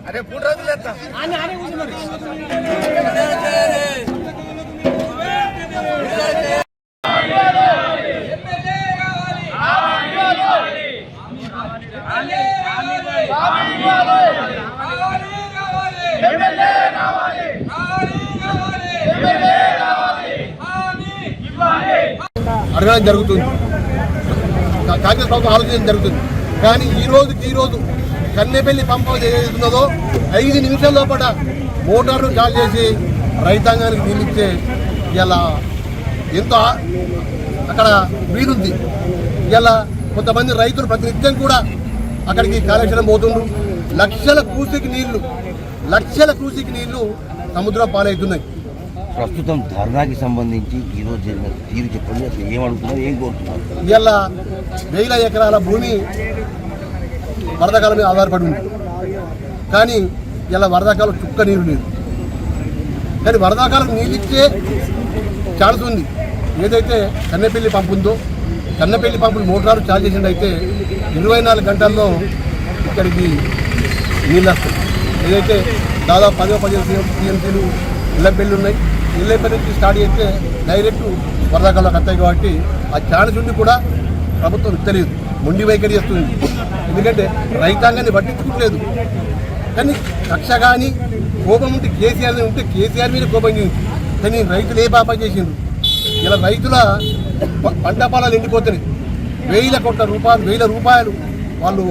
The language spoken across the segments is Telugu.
అరే పూట రోజులు అడగడం జరుగుతుంది. కాంగ్రెస్ ప్రభుత్వం ఆలోచన జరుగుతుంది. కానీ ఈ రోజు కన్నెపల్లి పంప ఏదైతున్నదో 5 నిమిషాల లోపల మోటార్ను చాలు చేసి రైతాంగానికి నిలిస్తే ఇలా ఎంతో అక్కడ వీలుంది. ఇలా కొంతమంది రైతులు ప్రతినిత్యం కూడా అక్కడికి కాళేశ్వరం పోతుండ్రు. లక్షల క్యూసెక్ నీళ్లు సముద్రం పాలవుతున్నాయి. ప్రస్తుతం ధర్నాకి సంబంధించి ఈరోజు జరిగిన తీరు చెప్పండి. అసలు ఏమడుగుతున్నారు, ఏం కోరుతున్నారు? ఇలా 1000 ఎకరాల భూమి వరదకాలం మీద ఆధారపడి ఉంది. కానీ ఇలా వరదకాలం చుక్క నీరు లేదు. కానీ వరదకాలం నీళ్ళు ఇచ్చే ఛాన్స్ ఉంది. ఏదైతే కన్నెపల్లి పంపు ఉందో కన్నెపల్లి పంపులు మోటారు చార్జ్ చేసింది అయితే 24 గంటల్లో ఇక్కడికి నీళ్ళు వస్తాయి. ఏదైతే దాదాపు 10-15 టీఎంసీలు ఇళ్ళపల్లి ఉన్నాయి. ఇళ్ళపల్లి నుంచి స్టార్ట్ చేస్తే డైరెక్ట్ వరదకాలంలోకి వస్తాయి. కాబట్టి ఆ ఛాన్స్ ఉండి కూడా ప్రభుత్వం తెలియదు, మొండి వైఖరి చేస్తుంది. ఎందుకంటే రైతాంగాన్ని పట్టించుకోవట్లేదు. కానీ కక్ష కానీ కోపం ఉంటే కేసీఆర్ మీద కోపం చేసింది. కానీ రైతులు ఏ పాపం చేసిండ్రు? ఇలా రైతుల పంట పొలాలు ఎండిపోతున్నాయి. 1000 రూపాయలు వాళ్ళు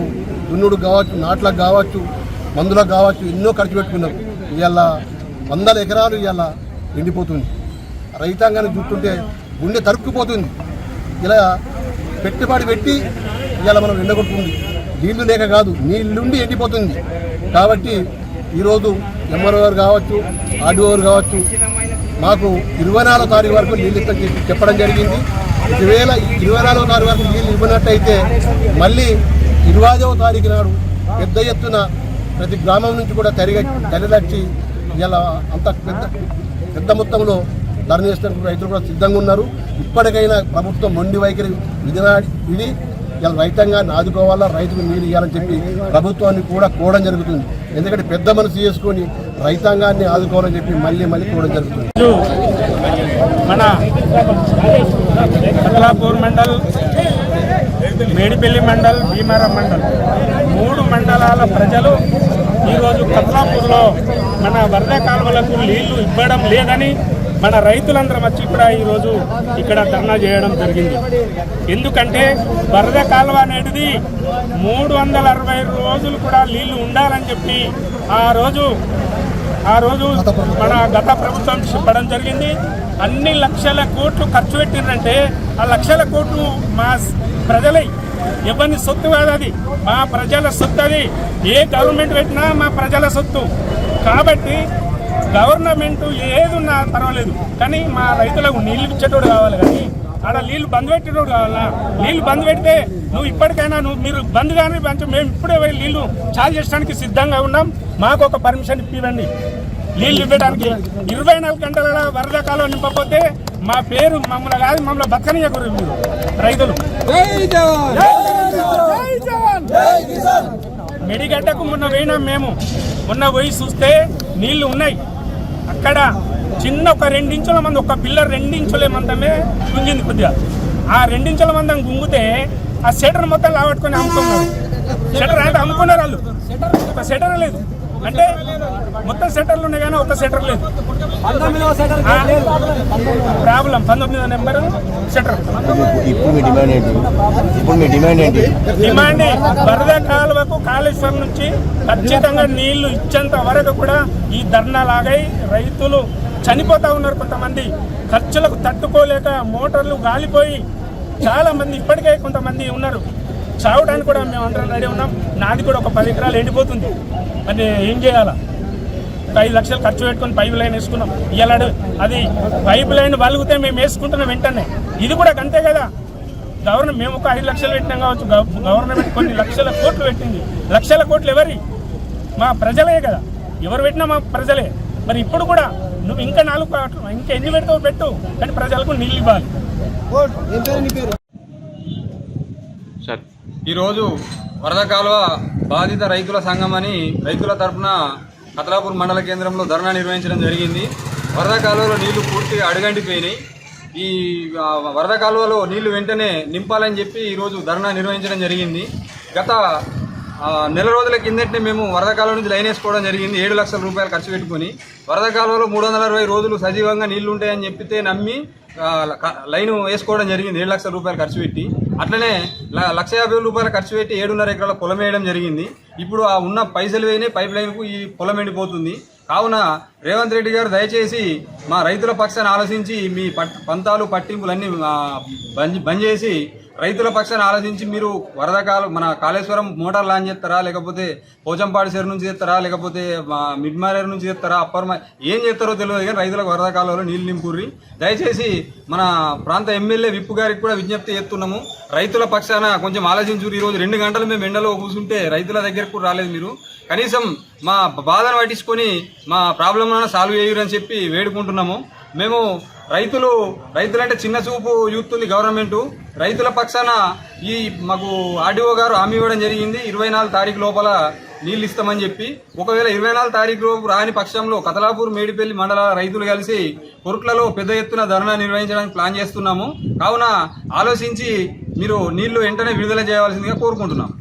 దున్నుడు కావచ్చు, నాట్లకు కావచ్చు, మందులకు కావచ్చు ఎన్నో ఖర్చు పెట్టుకున్నారు. ఇవాళ 100 ఎకరాలు ఇవాళ ఎండిపోతుంది. రైతాంగాన్ని చూస్తుంటే గుండె తరుక్కుపోతుంది. ఇలా పెట్టుబడి పెట్టి ఇవాళ మనం ఎండగొట్టుకుంది. నీళ్లు లేక కాదు, నీళ్ళుండి ఎండిపోతుంది. కాబట్టి ఈరోజు ఎంఆర్ఓ గారు కావచ్చు, ఆర్డీఓ గారు కావచ్చు మాకు 24వ తారీఖు వరకు నీళ్ళు ఇస్తామని చెప్పడం జరిగింది. ఒకవేళ 24వ తారీఖు వరకు నీళ్ళు ఇవ్వనట్టయితే మళ్ళీ 25వ తారీఖు నాడు పెద్ద ఎత్తున ప్రతి గ్రామం నుంచి కూడా తరలిచ్చి ఇలా అంత పెద్ద మొత్తంలో ధర్నా చేస్తున్న రైతులు కూడా సిద్ధంగా ఉన్నారు. ఇప్పటికైనా ప్రభుత్వం మొండి వైఖరి ఇది ఇలా రైతాంగాన్ని ఆదుకోవాలా, రైతులు నీరు ఇవ్వాలని చెప్పి ప్రభుత్వాన్ని కూడా కోవడం జరుగుతుంది. ఎందుకంటే పెద్ద మనసు చేసుకొని రైతాంగాన్ని ఆదుకోవాలని చెప్పి మళ్ళీ కోవడం జరుగుతుంది. మన కమలాపూర్ మండల్, మేడిపల్లి మండల్, భీమవరం మండల్ 3 మండలాల ప్రజలు ఈరోజు కమలాపూర్లో మన వరద కాలువలకు నీళ్లు ఇవ్వడం లేదని మన రైతులందరం వచ్చి కూడా ఈరోజు ఇక్కడ ధర్నా చేయడం జరిగింది. ఎందుకంటే వరద కాలువ అనేది 360 రోజులు కూడా నీళ్లు ఉండాలని చెప్పి ఆ రోజు మన గత ప్రభుత్వం చెప్పడం జరిగింది. అన్ని లక్షల కోట్లు ఖర్చు పెట్టిందంటే ఆ లక్షల కోట్లు మా ప్రజలై, ఎవరిని సొత్తు కాదు, అది మా ప్రజల సొత్తు. అది ఏ గవర్నమెంట్ పెట్టినా మా ప్రజల సొత్తు. కాబట్టి గవర్నమెంట్ ఏదున్నా పర్వాలేదు, కానీ మా రైతులకు నీళ్లు ఇచ్చేటోడు కావాలి. కానీ ఆడ నీళ్లు బంద్ పెట్టేటోడు కావాలా? నీళ్లు బంద్ పెడితే నువ్వు ఇప్పటికైనా మీరు బంద్ కానీ మేము ఇప్పుడే నీళ్లు చాలు చేయడానికి సిద్ధంగా ఉన్నాం. మాకు ఒక పర్మిషన్ ఇవ్వండి నీళ్లు ఇవ్వడానికి. 24 గంటల వరద కాలం నింపకపోతే మా పేరు మమ్మల్ని కాదు, మమ్మల్ని బతకనీయకూరు రైతులు. మెడిగడ్డకు మొన్న పోయినాం మేము. మొన్న పోయి చూస్తే నీళ్లు ఉన్నాయి. అక్కడ చిన్న ఒక 2 ఇంచుల మంది, ఒక పిల్లర్ 2 ఇంచుల మందమే గుంజింది కొద్దిగా. ఆ 2 ఇంచుల మందం గుంగితే ఆ షెటర్ మొత్తం లావట్టుకొని అమ్ముకున్నారు. షెటర్ అంటే అమ్ముకున్నారు వాళ్ళు. ఒక షెటర్ లేదు అంటే మొత్తం షెటర్లు ఉన్నాయి కానీ ఒక షెటర్ లేదు. ప్రాబ్లం 19వ నెంబర్ షెటర్. డిమాండ్ వరద కాలువకు కాళేశ్వరం నుంచి ఖచ్చితంగా నీళ్లు ఇచ్చేంత వరకు కూడా ఈ ధర్నా లాగై రైతులు చనిపోతూ ఉన్నారు. కొంతమంది ఖర్చులకు తట్టుకోలేక మోటార్లు గాలిపోయి చాలా మంది ఇప్పటికే కొంతమంది ఉన్నారు. చావడానికి కూడా మేము అందరం రెడీ ఉన్నాం. నాది కూడా ఒక 10 ఎకరాలు ఎండిపోతుంది. మరి ఏం చేయాలా? 5 లక్షలు ఖర్చు పెట్టుకొని పైప్ లైన్ వేసుకున్నాం. ఇలా అది పైప్ లైన్ వలుగుతే మేము వేసుకుంటున్నాం వెంటనే. ఇది కూడా అంతే కదా. మేము ఒక 5 లక్షలు పెట్టినాం కావచ్చు, గవర్నమెంట్ కొన్ని లక్షల కోట్లు పెట్టింది. లక్షల కోట్లు ఎవరి? మా ప్రజలే కదా. ఎవరు పెట్టినా మా ప్రజలే. మరి ఇప్పుడు కూడా నువ్వు ఇంకా 4 కోట్లు ఇంకా ఎన్ని పెడతావు పెట్టు, కానీ ప్రజలకు నీళ్ళు ఇవ్వాలి. ఈరోజు వరద కాలువ బాధిత రైతుల సంఘం అని రైతుల తరఫున కతలాపూర్ మండల కేంద్రంలో ధర్నా నిర్వహించడం జరిగింది. వరద కాలువలో నీళ్లు పూర్తిగా అడుగంటిపోయినాయి. ఈ వరద కాలువలో నీళ్లు వెంటనే నింపాలని చెప్పి ఈరోజు ధర్నా నిర్వహించడం జరిగింది. గత నెల రోజుల కిందటనే మేము వరద కాలువ నుంచి లైన్ వేసుకోవడం జరిగింది. 7 లక్షల రూపాయలు ఖర్చు పెట్టుకుని వరద కాలువలో 360 రోజులు సజీవంగా నీళ్లు ఉంటాయని చెప్పితే నమ్మి లైన్ వేసుకోవడం జరిగింది. 7 లక్షల రూపాయలు ఖర్చు పెట్టి, అట్లనే 1,50,000 రూపాయలు ఖర్చు పెట్టి 7.5 ఎకరాల పొలం వేయడం జరిగింది. ఇప్పుడు ఆ ఉన్న పైసలు వేయినాయి, పైప్ లైన్కు ఈ పొలం ఎండిపోతుంది. కావున రేవంత్ రెడ్డి గారు దయచేసి మా రైతుల పక్షాన్ని ఆలోచించి మీ పంతాలు పట్టింపులన్నీ బంద్ చేసి రైతుల పక్షాన్ని ఆలోచించి మీరు వరద మన కాళేశ్వరం మోటార్ లాంచ్ చేస్తారా, లేకపోతే పోచంపాడు చెరు నుంచి చేస్తారా, లేకపోతే మిడ్మారేరు నుంచి చేస్తారా, ఏం చేస్తారో తెలియదు కానీ రైతులకు వరద కాలంలో నీళ్ళు నింపుర్రి. దయచేసి మన ప్రాంత ఎమ్మెల్యే విప్పు గారికి కూడా విజ్ఞప్తి చేస్తున్నాము, రైతుల పక్షాన కొంచెం ఆలోచించురు. ఈరోజు 2 గంటలు మేము ఎండలో కూర్చుంటే రైతుల దగ్గరకు కూడా రాలేదు. మీరు కనీసం మా బాధను పట్టించుకొని మా ప్రాబ్లమ్లను సాల్వ్ చేయరని చెప్పి వేడుకుంటున్నాము. మేము రైతులంటే చిన్న చూపు యూత్తుంది గవర్నమెంట్. రైతుల పక్షాన మాకు ఆర్డీఓ గారు హామీ ఇవ్వడం జరిగింది, 24 తారీఖు లోపల నీళ్ళు ఇస్తామని చెప్పి. ఒకవేళ 24 తారీఖు లోపు రాని పక్షంలో కతలాపూర్ మేడిపల్లి మండలాల రైతులు కలిసి కొరుట్లలో పెద్ద ఎత్తున ధర్నా నిర్వహించడానికి ప్లాన్ చేస్తున్నాము. కావున ఆలోచించి మీరు నీళ్లు వెంటనే విడుదల చేయవలసిందిగా కోరుకుంటున్నాం.